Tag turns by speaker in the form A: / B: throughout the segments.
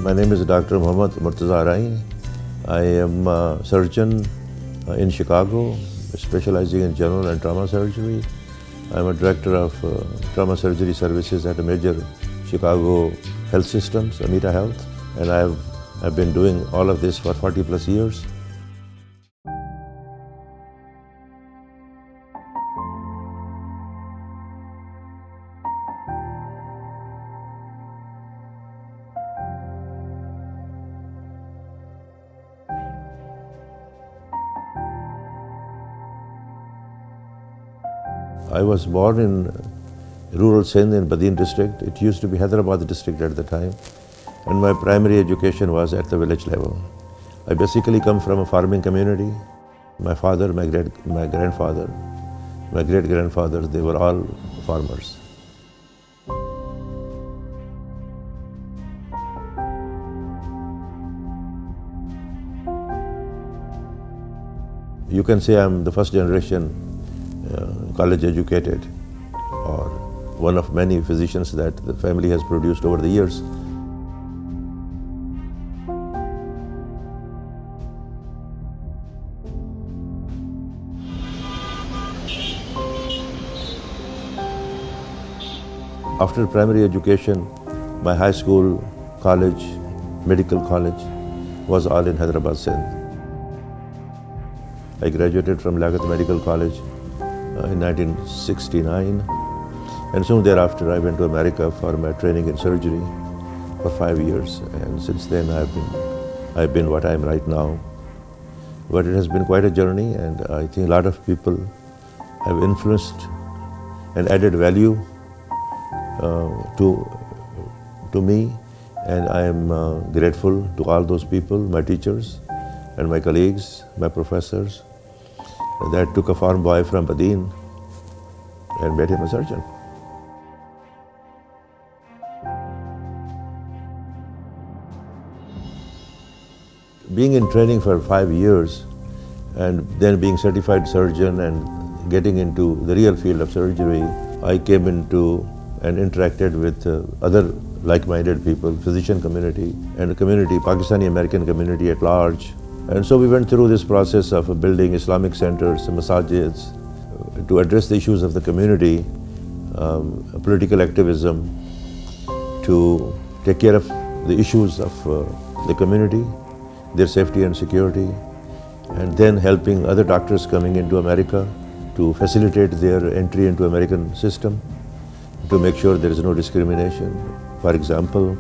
A: My name is Dr. Muhammad Murtaza Arai. I am a surgeon in Chicago, specializing in general and trauma surgery. I'm a director of trauma surgery services at a major Chicago health systems, Amita Health, and I've been doing all of this for 40 plus years. I was born in rural Sindh in Badin district. It used to be Hyderabad district at the time. And my primary education was at the village level. I basically come from a farming community. My father, my grandfather, my great-grandfathers, they were all farmers. You can say I'm the first generation college educated, or one of many physicians that the family has produced over the years. After primary education, my high school, college, medical college was all in Hyderabad, Sindh. I graduated from Liaquat Medical College in 1969, and soon thereafter I went to America for my training in surgery for 5 years, and since then I've been what I am right now. But it has been quite a journey, and I think a lot of people have influenced and added value to me, and I am grateful to all those people, my teachers and my colleagues, my professors, that took a farm boy from Badin and made him a surgeon. Being in training for 5 years and then being certified surgeon and getting into the real field of surgery, I came into and interacted with other like-minded people, physician community and the community, Pakistani American community at large. And so we went through this process of building Islamic centers, masajids, to address the issues of the community, political activism, to take care of the issues of the community, their safety and security, and then helping other doctors coming into America to facilitate their entry into American system, to make sure there is no discrimination. For example,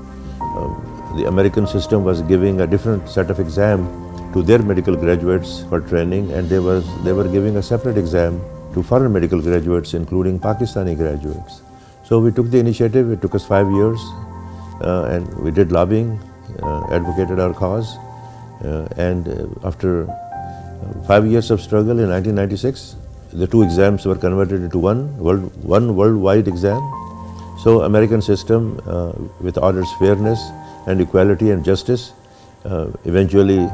A: the American system was giving a different set of exam to their medical graduates for training, and they were giving a separate exam to foreign medical graduates, including Pakistani graduates. So we took the initiative. It took us 5 years, and we did lobbying, advocated our cause, and after 5 years of struggle in 1996, the 2 exams were converted into one worldwide exam. So American system, with all its fairness and equality and justice, eventually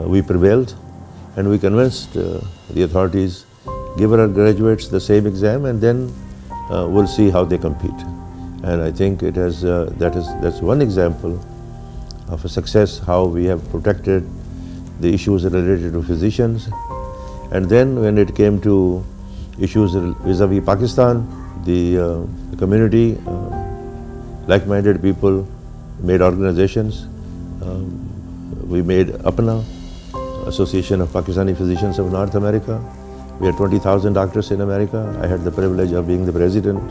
A: we prevailed, and we convinced the authorities, give our graduates the same exam, and then we'll see how they compete. And I think it has that's one example of a success, how we have protected the issues related to physicians. And then when it came to issues vis-a-vis Pakistan, the community, like-minded people made organizations. We made APNA, Association of Pakistani Physicians of North America. We had 20,000 doctors in America. I had the privilege of being the president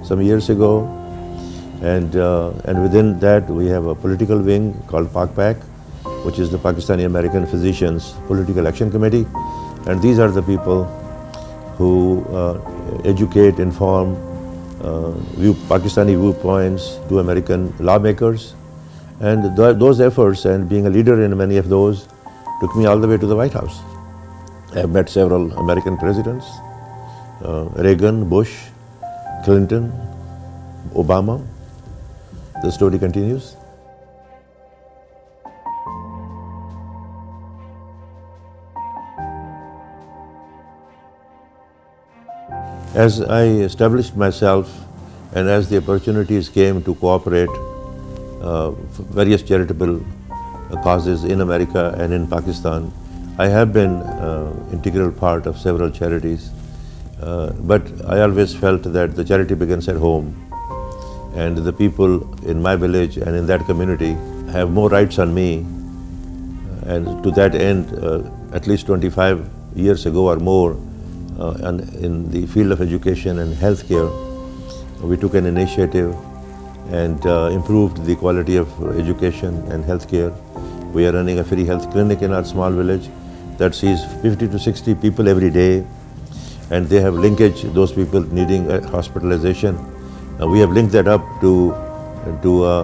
A: some years ago. And within that, we have a political wing called PAC-PAC, which is the Pakistani American Physicians Political Action Committee. And these are the people who educate, inform, Pakistani viewpoints to American lawmakers. And those efforts and being a leader in many of those took me all the way to the White House. I have met several American presidents, Reagan, Bush, Clinton, Obama. The story continues. As I established myself and as the opportunities came to cooperate various charitable causes in America and in Pakistan. I have been integral part of several charities, but I always felt that the charity begins at home, and the people in my village and in that community have more rights on me. And to that end, at least 25 years ago or more, and in the field of education and healthcare, we took an initiative and improved the quality of education and healthcare. We are running a free health clinic in our small village that sees 50 to 60 people every day, and they have linkage, those people needing hospitalization. We have linked that up to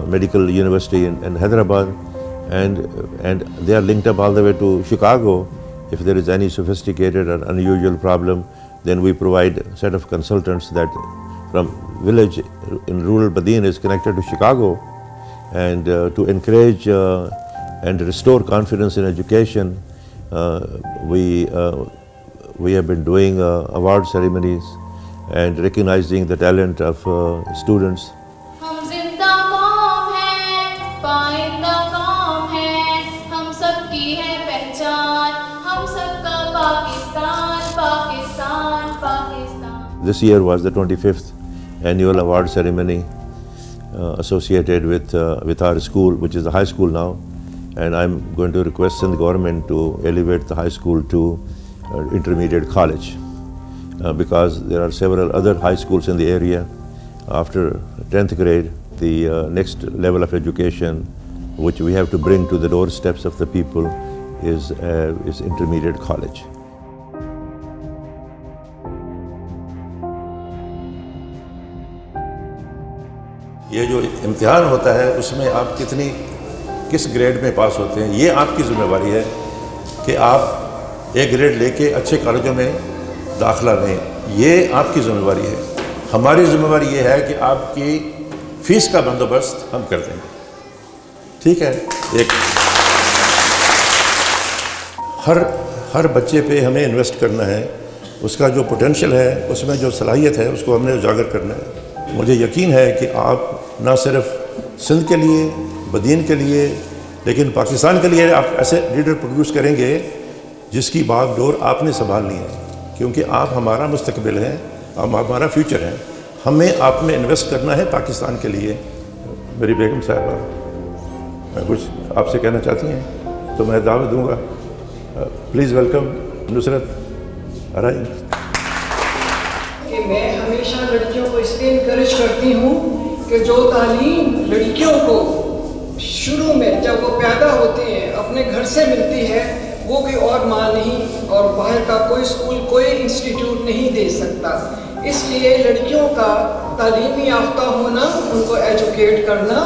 A: medical university in Hyderabad, and they are linked up all the way to Chicago. If there is any sophisticated or unusual problem, then we provide a set of consultants that from village in rural Badin is connected to Chicago. And to encourage and restore confidence in education, we have been doing award ceremonies and recognizing the talent of students.
B: हम जिंदा कौम हैं, पाइंदा कौम हैं, हम सबकी है पहचान, हम सबका Pakistan, Pakistan, Pakistan.
A: This year was the 25th annual award ceremony associated with our school, which is the high school now, and I'm going to request the government to elevate the high school to intermediate college. Because there are several other high schools in the area. After 10th grade, the next level of education which we have to bring to the doorsteps of the people is intermediate college.
C: یہ جو امتحان ہوتا ہے اس میں آپ کس grade میں پاس ہوتے ہیں، یہ آپ کی ذمہ داری ہے کہ آپ ایک گریڈ لے کے اچھے کالجوں میں داخلہ لیں. یہ آپ کی ذمہ داری ہے. ہماری ذمہ داری یہ ہے کہ آپ کی فیس کا بندوبست ہم کر دیں گے. ٹھیک ہے. ہر بچے پہ ہمیں انویسٹ کرنا ہے. اس کا جو پوٹینشیل ہے، اس میں جو صلاحیت ہے، اس کو ہم نے اجاگر کرنا ہے. مجھے یقین ہے کہ آپ نہ صرف سندھ کے لیے، بدین کے لیے، لیکن پاکستان کے لیے آپ ایسے لیڈر پروڈیوس کریں گے جس کی باغ ڈور آپ نے سنبھالنی ہے. کیونکہ آپ ہمارا مستقبل ہیں، آپ ہمارا فیوچر ہیں. ہمیں آپ میں انویسٹ کرنا ہے پاکستان کے لیے. میری بیگم صاحبہ میں کچھ آپ سے کہنا چاہتی ہیں تو میں دعوت دوں گا. پلیز ویلکم نصرت ارائن.
D: کہ میں ہمیشہ لڑکیوں کو اس لیے انکریج کرتی ہوں کہ جو تعلیم لڑکیوں کو شروع میں جب وہ پیدا ہوتی ہیں اپنے گھر سے ملتی ہے، وہ کوئی اور ماں نہیں اور باہر کا کوئی اسکول، کوئی انسٹیٹیوٹ نہیں دے سکتا. اس لیے لڑکیوں کا تعلیمی یافتہ ہونا، ان کو ایجوکیٹ کرنا،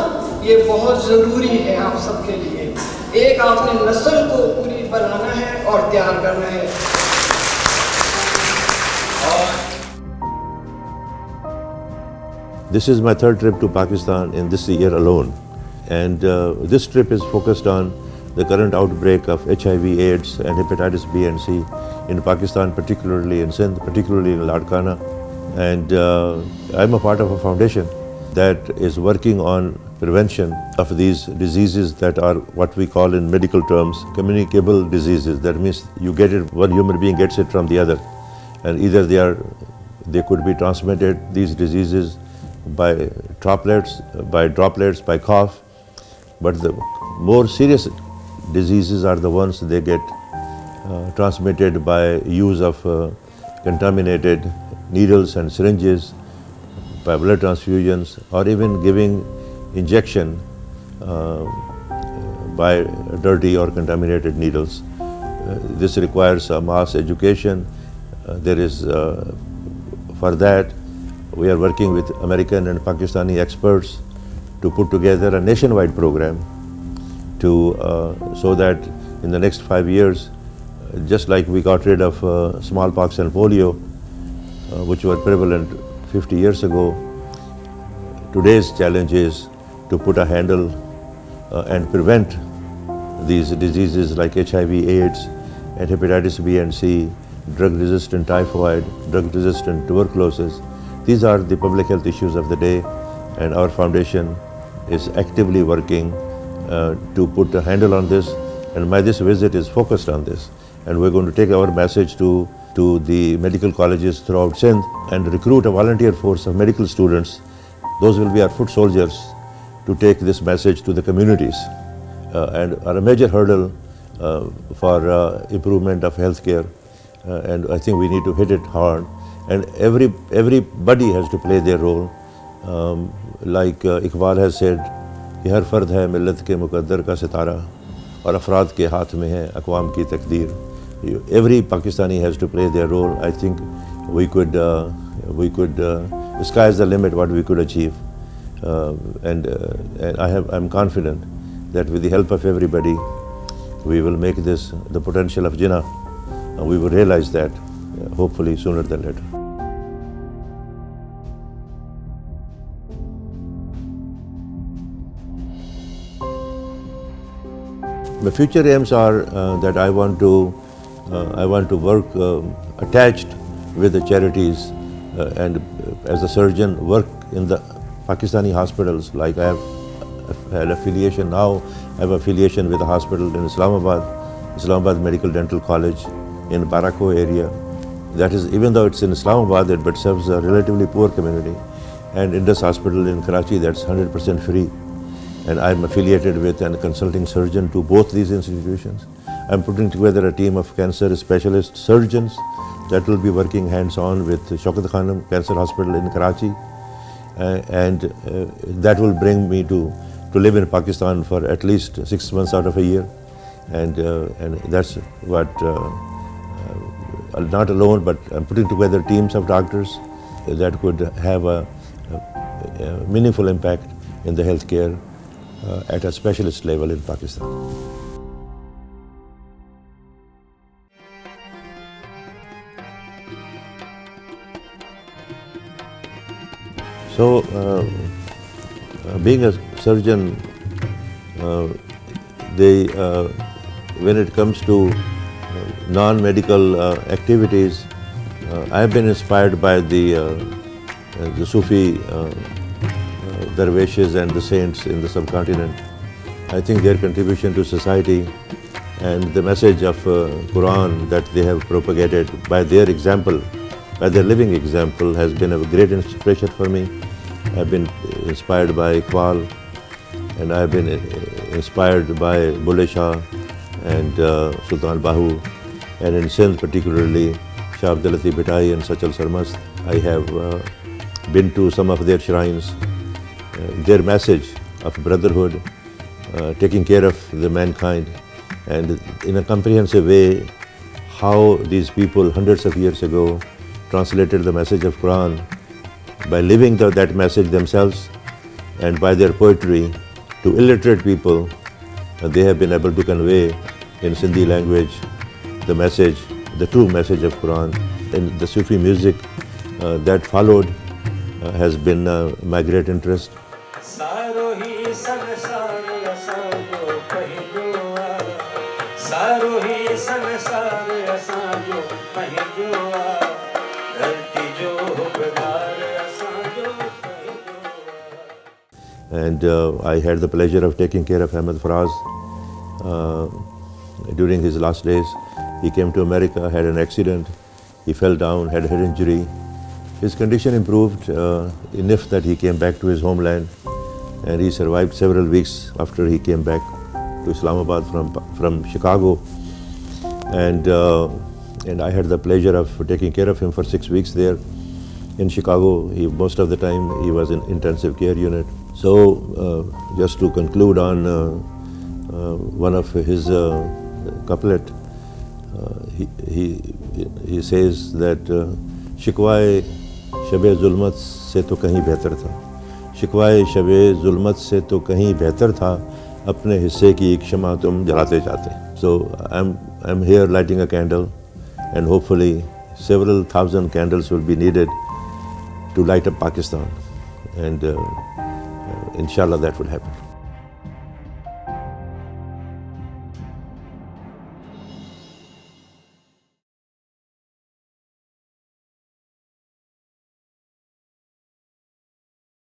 D: یہ بہت ضروری ہے آپ سب کے لیے. ایک آپ نے نسل کو پوری بنانا ہے اور تیار کرنا ہے.
A: This is my third trip to Pakistan in this year alone, and this trip is focused on the current outbreak of HIV/AIDS and hepatitis B and C in Pakistan, particularly in Sindh, particularly in Ladkana. And I'm a part of a foundation that is working on prevention of these diseases that are what we call in medical terms communicable diseases. That means you get it, one human being gets it from the other, and either they could be transmitted, these diseases, by droplets, by cough. But the more serious diseases are the ones they get transmitted by use of contaminated needles and syringes, by blood transfusions, or even giving injection by dirty or contaminated needles. This requires a mass education. For that, we are working with American and Pakistani experts to put together a nationwide program so that in the next 5 years, just like we got rid of smallpox and polio, which were prevalent 50 years ago, today's challenge is to put a handle and prevent these diseases like HIV/AIDS and hepatitis B and C, drug-resistant typhoid, drug-resistant tuberculosis. These are the public health issues of the day, and our foundation is actively working to put a handle on this, and this visit is focused on this. And we're going to take our message to the medical colleges throughout Sindh and recruit a volunteer force of medical students. Those will be our foot soldiers to take this message to the communities and are a major hurdle for improvement of healthcare. And I think we need to hit it hard. And everybody has to play their role. Like Iqbal has said, کہ ہر فرد ہے ملت کے مقدر کا ستارہ اور افراد کے ہاتھ میں ہے اقوام کی تقدیر. Every Pakistani has to play their role. I think we could sky is the limit what we could achieve. And I'm confident that with the help of everybody, we will make this the potential of Jinnah. And we will realize that hopefully sooner than later. My future aims are that I want to work attached with the charities and as a surgeon work in the Pakistani hospitals. Like I have had affiliation now. I have affiliation with a hospital in Islamabad Medical Dental College in Barakho area. That is, even though it's in Islamabad, but serves a relatively poor community. And Indus Hospital in Karachi, that's 100% free. And I'm affiliated with and consulting surgeon to both these institutions. I'm putting together a team of cancer specialist surgeons that will be working hands-on with Shaukat Khanum Cancer Hospital in Karachi. And that will bring me to live in Pakistan for at least 6 months out of a year. And that's what, not alone, but I'm putting together teams of doctors that could have a meaningful impact in the healthcare at a specialist level in Pakistan. So, being a surgeon, when it comes to non-medical activities, I've been inspired by the Sufi Darwishes and the saints in the subcontinent. I think their contribution to society and the message of Quran that they have propagated by their example, by their living example, has been a great inspiration for me. I've been inspired by Iqbal, and I've been inspired by Bulle Shah and Sultan Bahu, and in Sindh particularly Shah Abdul Latif Bhitai and Sachal Sarmast. I have been to some of their shrines. Their message of brotherhood, taking care of the mankind, and in a comprehensive way, how these people hundreds of years ago translated the message of Quran by living that message themselves, and by their poetry to illiterate people, they have been able to convey in Sindhi language the message, the true message of Quran. And the Sufi music that followed has been my great interest. And I had the pleasure of taking care of Ahmed Faraz during his last days. He came to America, had an accident, he fell down, had a head injury. His condition improved enough that he came back to his homeland, and he survived several weeks after he came back to Islamabad from Chicago. And I had the pleasure of taking care of him for 6 weeks there in Chicago. Most of the time he was in intensive care unit. So just to conclude on one of his couplet, he says that شکوائے شب ظلمت سے تو کہیں بہتر تھا، شکوائے شب ظلمت سے تو کہیں بہتر تھا، اپنے حصے کی ایک شمع تم جلاتے جاتے. So I'm here lighting a candle, and hopefully several thousand candles will be needed to light up Pakistan, and inshallah that will happen.